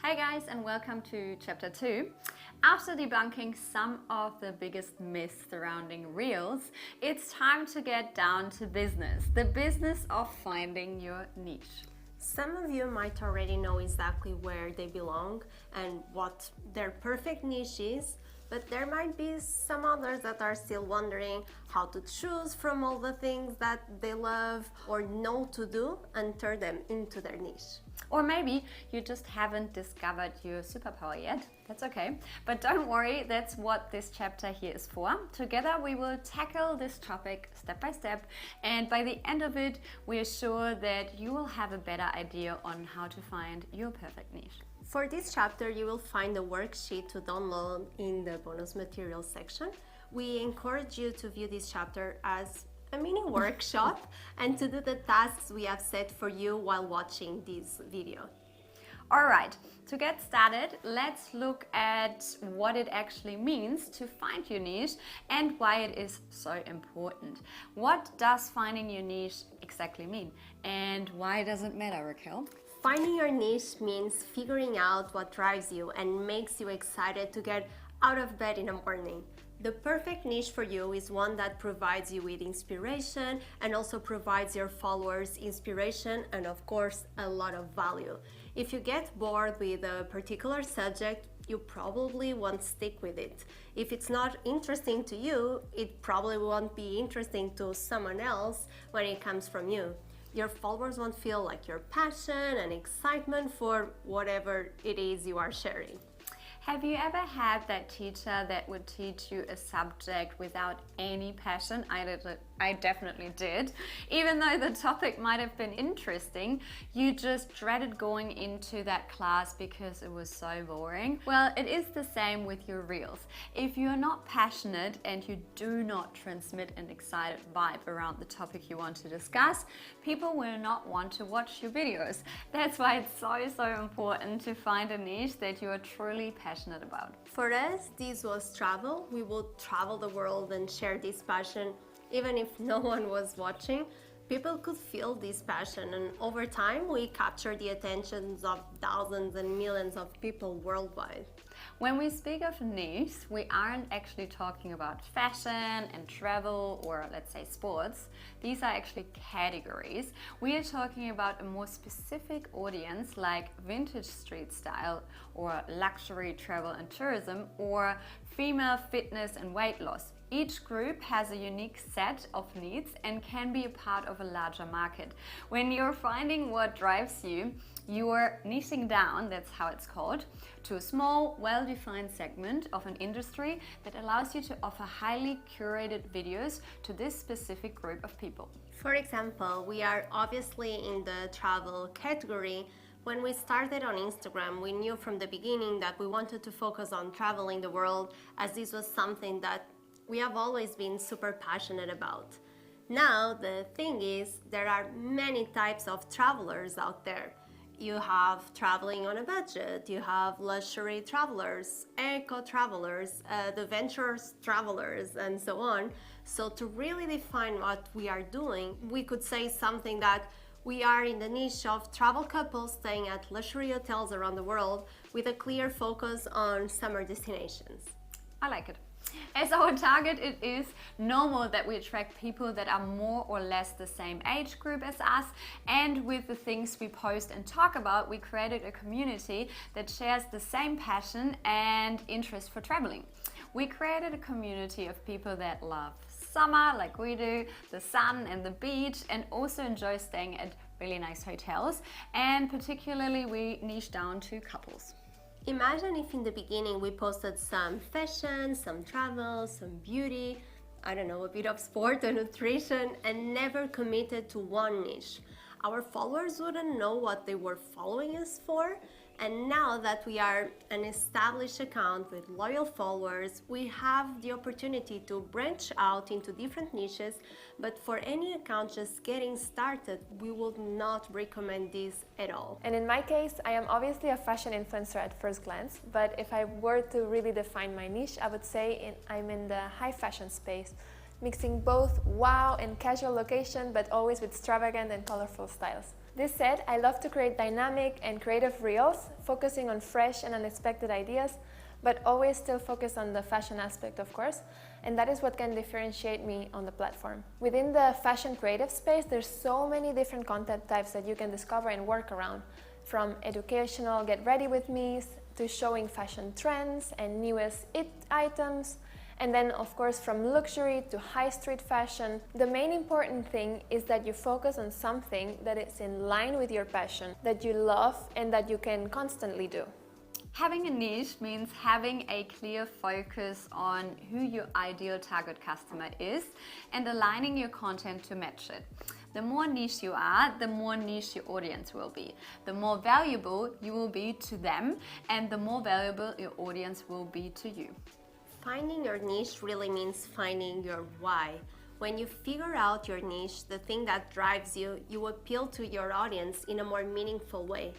Hey guys, and welcome to chapter 2. After debunking some of the biggest myths surrounding Reels, it's time to get down to business, the business of finding your niche. Some of you might already know exactly where they belong and what their perfect niche is, but there might be some others that are still wondering how to choose from all the things that they love or know to do and turn them into their niche. Or maybe you just haven't discovered your superpower yet. That's okay. But don't worry, that's what this chapter here is for. Together we will tackle this topic step by step, and by the end of it, we are sure that you will have a better idea on how to find your perfect niche. For this chapter, you will find the worksheet to download in the bonus materials section. We encourage you to view this chapter as a mini workshop and to do the tasks we have set for you while watching this video. Alright, to get started, let's look at what it actually means to find your niche and why it is so important. What does finding your niche exactly mean? And why does it matter, Raquel? Finding your niche means figuring out what drives you and makes you excited to get out of bed in the morning. The perfect niche for you is one that provides you with inspiration and also provides your followers inspiration and, of course, a lot of value. If you get bored with a particular subject, you probably won't stick with it. If it's not interesting to you, it probably won't be interesting to someone else when it comes from you. Your followers won't feel like your passion and excitement for whatever it is you are sharing. Have you ever had that teacher that would teach you a subject without any passion? I definitely did. Even though the topic might have been interesting, you just dreaded going into that class because it was so boring. Well, it is the same with your Reels. If you're not passionate and you do not transmit an excited vibe around the topic you want to discuss, people will not want to watch your videos. That's why it's so important to find a niche that you are truly passionate about. For us, this was travel. We would travel the world and share this passion. Even if no one was watching, people could feel this passion, and over time we captured the attentions of thousands and millions of people worldwide. When we speak of niche, we aren't actually talking about fashion and travel or, let's say, sports. These are actually categories. We are talking about a more specific audience like vintage street style or luxury travel and tourism or female fitness and weight loss. Each group has a unique set of needs and can be a part of a larger market. When you're finding what drives you, you're niching down, that's how it's called, to a small, well-defined segment of an industry that allows you to offer highly curated videos to this specific group of people. For example, we are obviously in the travel category. When we started on Instagram, we knew from the beginning that we wanted to focus on traveling the world, as this was something that we have always been super passionate about. Now, the thing is, there are many types of travelers out there. You have traveling on a budget, you have luxury travelers, eco travelers, adventurous travelers, and so on. So to really define what we are doing, we could say something that we are in the niche of travel couples staying at luxury hotels around the world with a clear focus on summer destinations. I like it. As our target, it is normal that we attract people that are more or less the same age group as us, and with the things we post and talk about, we created a community that shares the same passion and interest for traveling. We created a community of people that love summer like we do, the sun and the beach, and also enjoy staying at really nice hotels, and particularly we niche down to couples. Imagine if in the beginning we posted some fashion, some travel, some beauty, I don't know, a bit of sport or nutrition, and never committed to one niche. Our followers wouldn't know what they were following us for. And now that we are an established account with loyal followers, we have the opportunity to branch out into different niches, but for any account just getting started, we would not recommend this at all. And in my case, I am obviously a fashion influencer at first glance, but if I were to really define my niche, I would say I'm in the high fashion space, mixing both wow and casual location, but always with extravagant and colorful styles. This said, I love to create dynamic and creative reels, focusing on fresh and unexpected ideas, but always still focus on the fashion aspect, of course, and that is what can differentiate me on the platform. Within the fashion creative space, there's so many different content types that you can discover and work around, from educational get ready with me's to showing fashion trends and newest it items, and then of course from luxury to high street fashion. The main important thing is that you focus on something that is in line with your passion, that you love and that you can constantly do. Having a niche means having a clear focus on who your ideal target customer is and aligning your content to match it. The more niche you are, the more niche your audience will be. The more valuable you will be to them, and the more valuable your audience will be to you. Finding your niche really means finding your why. When you figure out your niche, the thing that drives you, you appeal to your audience in a more meaningful way.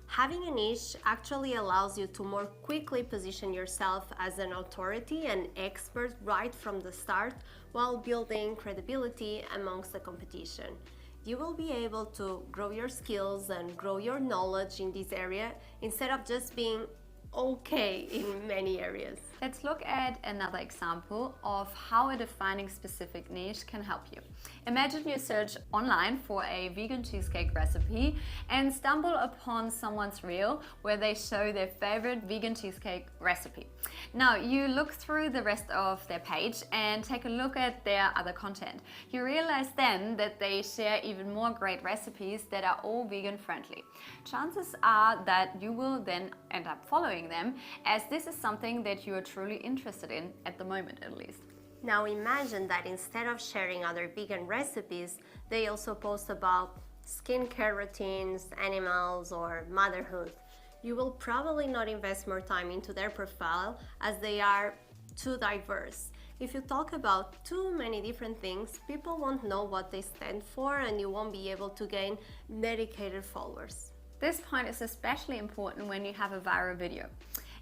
Having a niche actually allows you to more quickly position yourself as an authority and expert right from the start, while building credibility amongst the competition. You will be able to grow your skills and grow your knowledge in this area instead of just being okay in many areas. Let's look at another example of how a defining specific niche can help you. Imagine you search online for a vegan cheesecake recipe and stumble upon someone's reel where they show their favorite vegan cheesecake recipe. Now you look through the rest of their page and take a look at their other content. You realize then that they share even more great recipes that are all vegan friendly. Chances are that you will then end up following them, as this is something that you are truly interested in at the moment, at least. Now imagine that instead of sharing other vegan recipes, they also post about skincare routines, animals, or motherhood. You will probably not invest more time into their profile as they are too diverse. If you talk about too many different things, people won't know what they stand for and you won't be able to gain dedicated followers. This point is especially important when you have a viral video.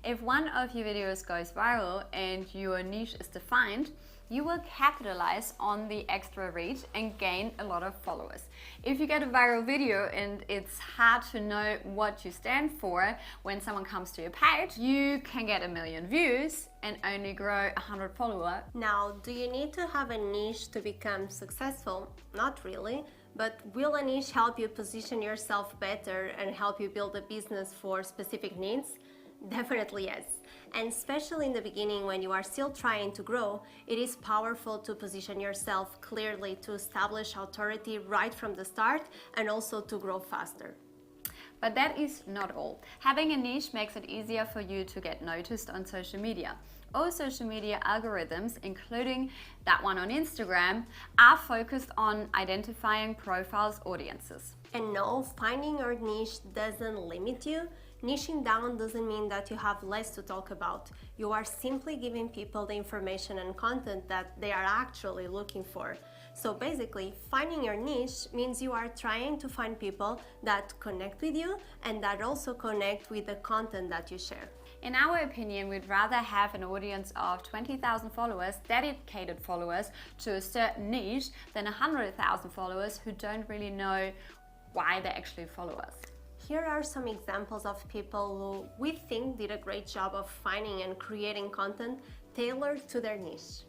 If one of your videos goes viral and your niche is defined, you will capitalize on the extra reach and gain a lot of followers. If you get a viral video and it's hard to know what you stand for when someone comes to your page, you can get 1 million views and only grow 100 followers. Now, do you need to have a niche to become successful? Not really. But will a niche help you position yourself better and help you build a business for specific needs? Definitely yes. And especially in the beginning when you are still trying to grow, it is powerful to position yourself clearly to establish authority right from the start and also to grow faster. But that is not all. Having a niche makes it easier for you to get noticed on social media. All social media algorithms, including that one on Instagram, are focused on identifying profiles' audiences. And no, finding your niche doesn't limit you. Niching down doesn't mean that you have less to talk about. You are simply giving people the information and content that they are actually looking for. So basically, finding your niche means you are trying to find people that connect with you and that also connect with the content that you share. In our opinion, we'd rather have an audience of 20,000 followers, dedicated followers to a certain niche, than 100,000 followers who don't really know why they actually follow us. Here are some examples of people who we think did a great job of finding and creating content tailored to their niche.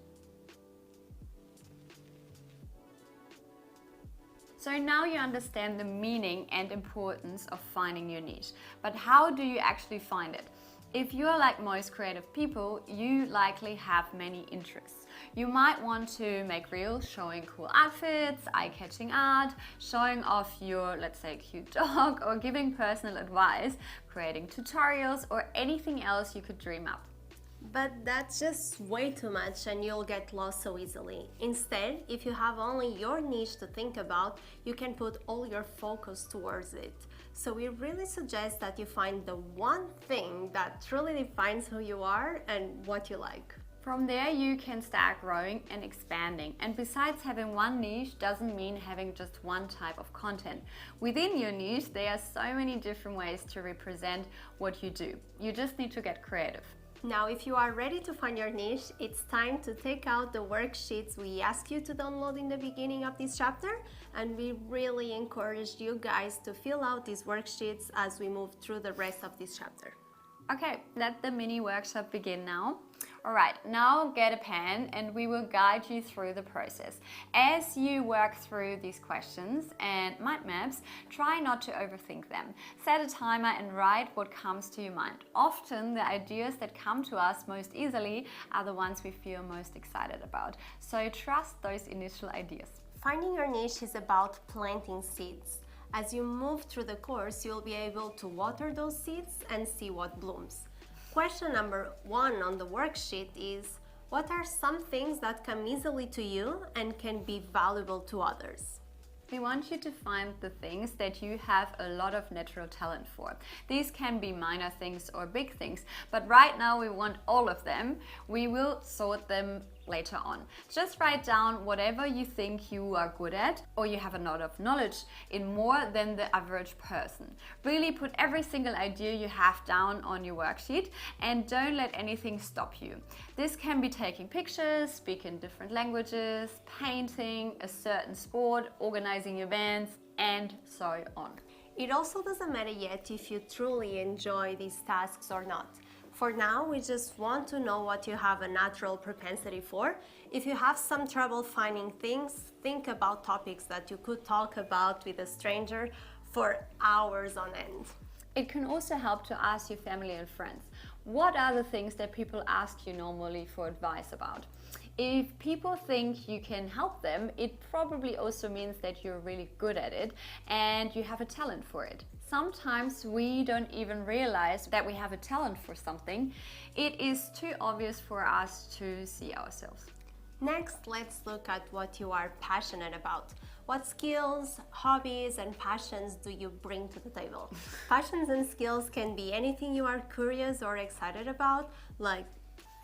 So now you understand the meaning and importance of finding your niche. But how do you actually find it? If you're like most creative people, you likely have many interests. You might want to make reels showing cool outfits, eye-catching art, showing off your, let's say, cute dog, or giving personal advice, creating tutorials, or anything else you could dream up. But that's just way too much and you'll get lost so easily. Instead, if you have only your niche to think about, you can put all your focus towards it. So we really suggest that you find the one thing that truly defines who you are and what you like. From there, you can start growing and expanding. And besides, having one niche doesn't mean having just one type of content. Within your niche, there are so many different ways to represent what you do. You just need to get creative. Now, if you are ready to find your niche, it's time to take out the worksheets we asked you to download in the beginning of this chapter, and we really encourage you guys to fill out these worksheets as we move through the rest of this chapter. Okay, let the mini workshop begin now. Alright, now get a pen and we will guide you through the process. As you work through these questions and mind maps, try not to overthink them. Set a timer and write what comes to your mind. Often the ideas that come to us most easily are the ones we feel most excited about. So trust those initial ideas. Finding your niche is about planting seeds. As you move through the course, you'll be able to water those seeds and see what blooms. Question number 1 on the worksheet is, what are some things that come easily to you and can be valuable to others? We want you to find the things that you have a lot of natural talent for. These can be minor things or big things, but right now we want all of them. We will sort them later on. Just write down whatever you think you are good at or you have a lot of knowledge in more than the average person. Really put every single idea you have down on your worksheet and don't let anything stop you. This can be taking pictures, speaking different languages, painting, a certain sport, organizing events, and so on. It also doesn't matter yet if you truly enjoy these tasks or not. For now, we just want to know what you have a natural propensity for. If you have some trouble finding things, think about topics that you could talk about with a stranger for hours on end. It can also help to ask your family and friends. What are the things that people ask you normally for advice about? If people think you can help them, it probably also means that you're really good at it and you have a talent for it. Sometimes we don't even realize that we have a talent for something. It is too obvious for us to see ourselves. Next, let's look at what you are passionate about. What skills, hobbies, and passions do you bring to the table? Passions and skills can be anything you are curious or excited about, like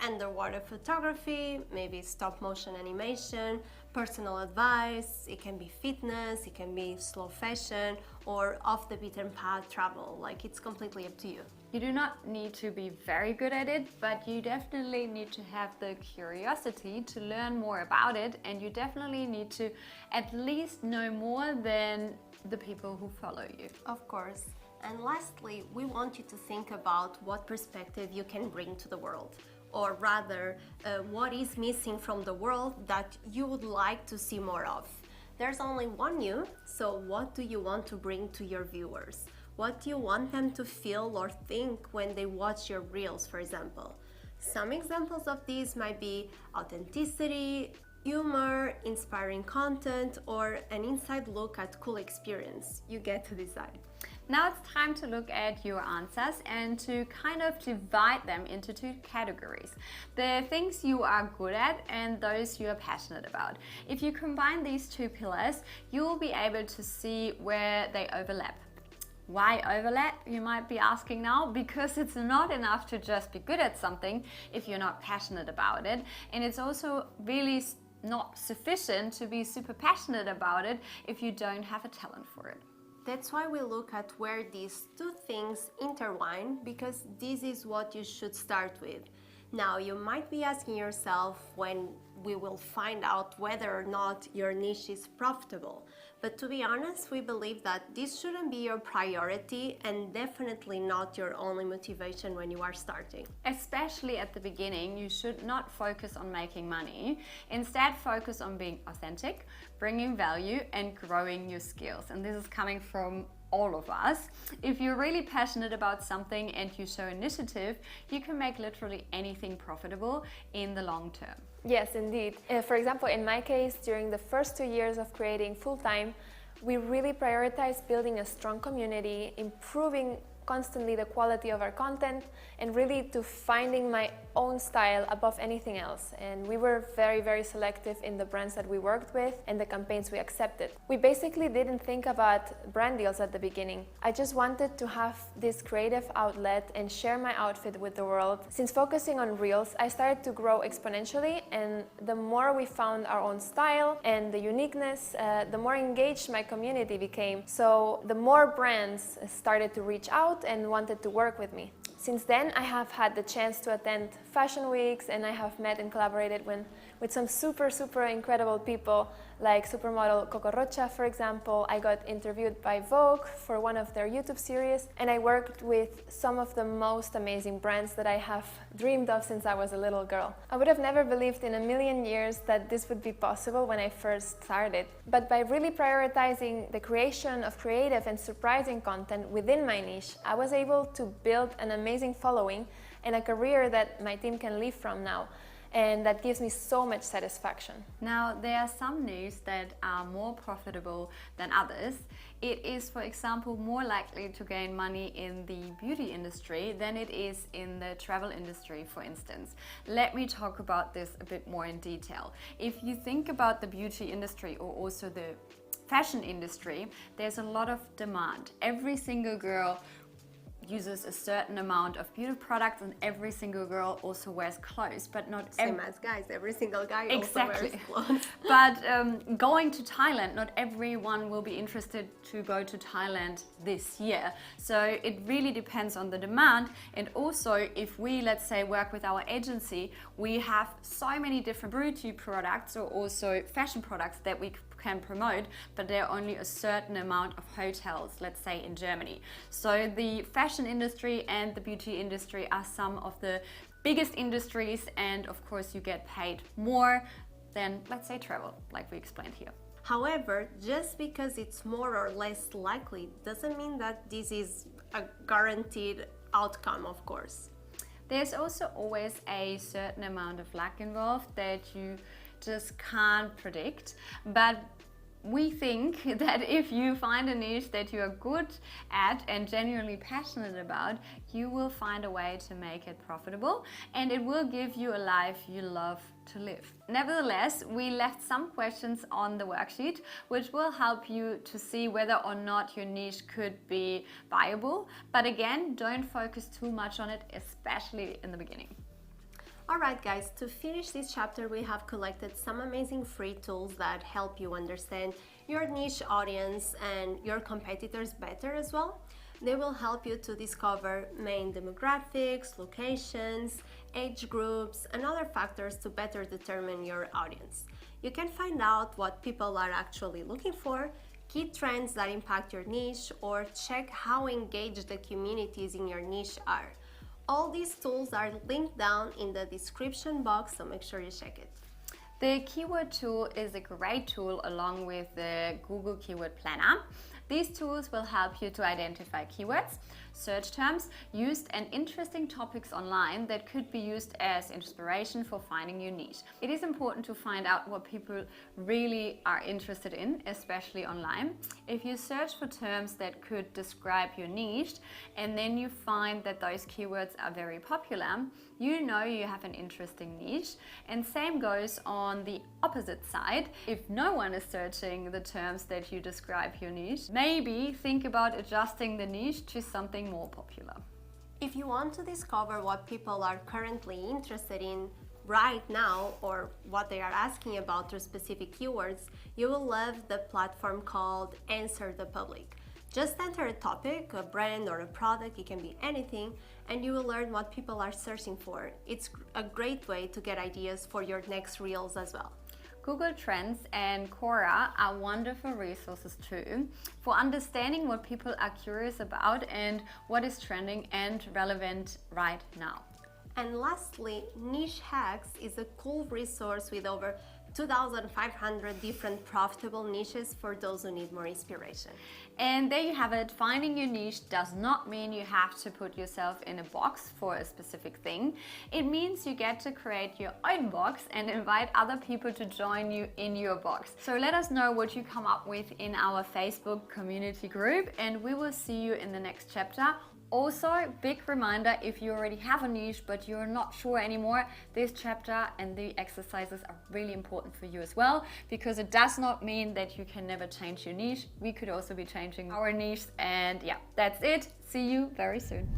underwater photography, maybe stop motion animation, personal advice, it can be fitness, it can be slow fashion, or off the beaten path travel. Like, it's completely up to you. You do not need to be very good at it, but you definitely need to have the curiosity to learn more about it, and you definitely need to at least know more than the people who follow you. Of course. And lastly, we want you to think about what perspective you can bring to the world. Or rather, what is missing from the world that you would like to see more of. There's only one you, so what do you want to bring to your viewers? What do you want them to feel or think when they watch your reels, for example? Some examples of these might be authenticity, humor, inspiring content, or an inside look at cool experience. You get to decide. Now it's time to look at your answers and to kind of divide them into 2 categories. The things you are good at and those you are passionate about. If you combine these 2 pillars, you will be able to see where they overlap. Why overlap, you might be asking now? Because it's not enough to just be good at something if you're not passionate about it, and it's also really not sufficient to be super passionate about it if you don't have a talent for it. That's why we look at where these 2 things intertwine, because this is what you should start with. Now, you might be asking yourself when we will find out whether or not your niche is profitable. But to be honest, we believe that this shouldn't be your priority and definitely not your only motivation when you are starting. Especially at the beginning, you should not focus on making money. Instead, focus on being authentic, bringing value, and growing your skills. And this is coming from all of us. If you're really passionate about something and you show initiative, you can make literally anything profitable in the long term. Yes, indeed. For example, in my case, during the first 2 years of creating full-time, we really prioritized building a strong community, improving constantly the quality of our content, and really to finding my own style above anything else. And we were very, very selective in the brands that we worked with and the campaigns we accepted. We basically didn't think about brand deals at the beginning. I just wanted to have this creative outlet and share my outfit with the world. Since focusing on Reels, I started to grow exponentially, and the more we found our own style and the uniqueness, the more engaged my community became. So the more brands started to reach out and wanted to work with me. Since then, I have had the chance to attend fashion weeks, and I have met and collaborated with some super incredible people, like supermodel Coco Rocha, for example. I got interviewed by Vogue for one of their YouTube series, and I worked with some of the most amazing brands that I have dreamed of since I was a little girl. I would have never believed in a million years that this would be possible when I first started. But by really prioritizing the creation of creative and surprising content within my niche, I was able to build an amazing following and a career that my team can live from now. And that gives me so much satisfaction. Now, there are some niches that are more profitable than others. It is, for example, more likely to gain money in the beauty industry than it is in the travel industry, for instance. Let me talk about this a bit more in detail. If you think about the beauty industry or also the fashion industry, there's a lot of demand. Every single girl uses a certain amount of beauty products, and every single girl also wears clothes, but not Same as guys, every single guy exactly. also wears clothes. But going to Thailand, not everyone will be interested to go to Thailand this year. So it really depends on the demand. And also, if we, let's say, work with our agency, we have so many different beauty products or also fashion products that we can promote, but there are only a certain amount of hotels, let's say in Germany. So the fashion industry and the beauty industry are some of the biggest industries, and of course you get paid more than, let's say, travel, like we explained here. However, just because it's more or less likely doesn't mean that this is a guaranteed outcome, of course. There's also always a certain amount of luck involved that you just can't predict, but we think that if you find a niche that you are good at and genuinely passionate about, you will find a way to make it profitable, and it will give you a life you love to live. Nevertheless, we left some questions on the worksheet which will help you to see whether or not your niche could be viable, but again, don't focus too much on it, especially in the beginning. Alright guys, to finish this chapter we have collected some amazing free tools that help you understand your niche audience and your competitors better as well. They will help you to discover main demographics, locations, age groups, and other factors to better determine your audience. You can find out what people are actually looking for, key trends that impact your niche, or check how engaged the communities in your niche are. All these tools are linked down in the description box, so make sure you check it. The keyword tool is a great tool along with the Google Keyword Planner. These tools will help you to identify keywords, search terms used, and interesting topics online that could be used as inspiration for finding your niche. It is important to find out what people really are interested in, especially online. If you search for terms that could describe your niche and then you find that those keywords are very popular, you know you have an interesting niche. And same goes on the opposite side. If no one is searching the terms that you describe your niche, maybe think about adjusting the niche to something more popular. If you want to discover what people are currently interested in right now or what they are asking about through specific keywords, you will love the platform called Answer the Public. Just enter a topic, a brand or a product, it can be anything, and you will learn what people are searching for. It's a great way to get ideas for your next reels as well. Google Trends and Quora are wonderful resources too for understanding what people are curious about and what is trending and relevant right now. And lastly, Niche Hacks is a cool resource with over 2,500 different profitable niches for those who need more inspiration. And there you have it. Finding your niche does not mean you have to put yourself in a box for a specific thing. It means you get to create your own box and invite other people to join you in your box. So let us know what you come up with in our Facebook community group, and we will see you in the next chapter. Also, big reminder, if you already have a niche but you're not sure anymore, this chapter and the exercises are really important for you as well, because it does not mean that you can never change your niche. We could also be changing our niche, and yeah, that's it. See you very soon.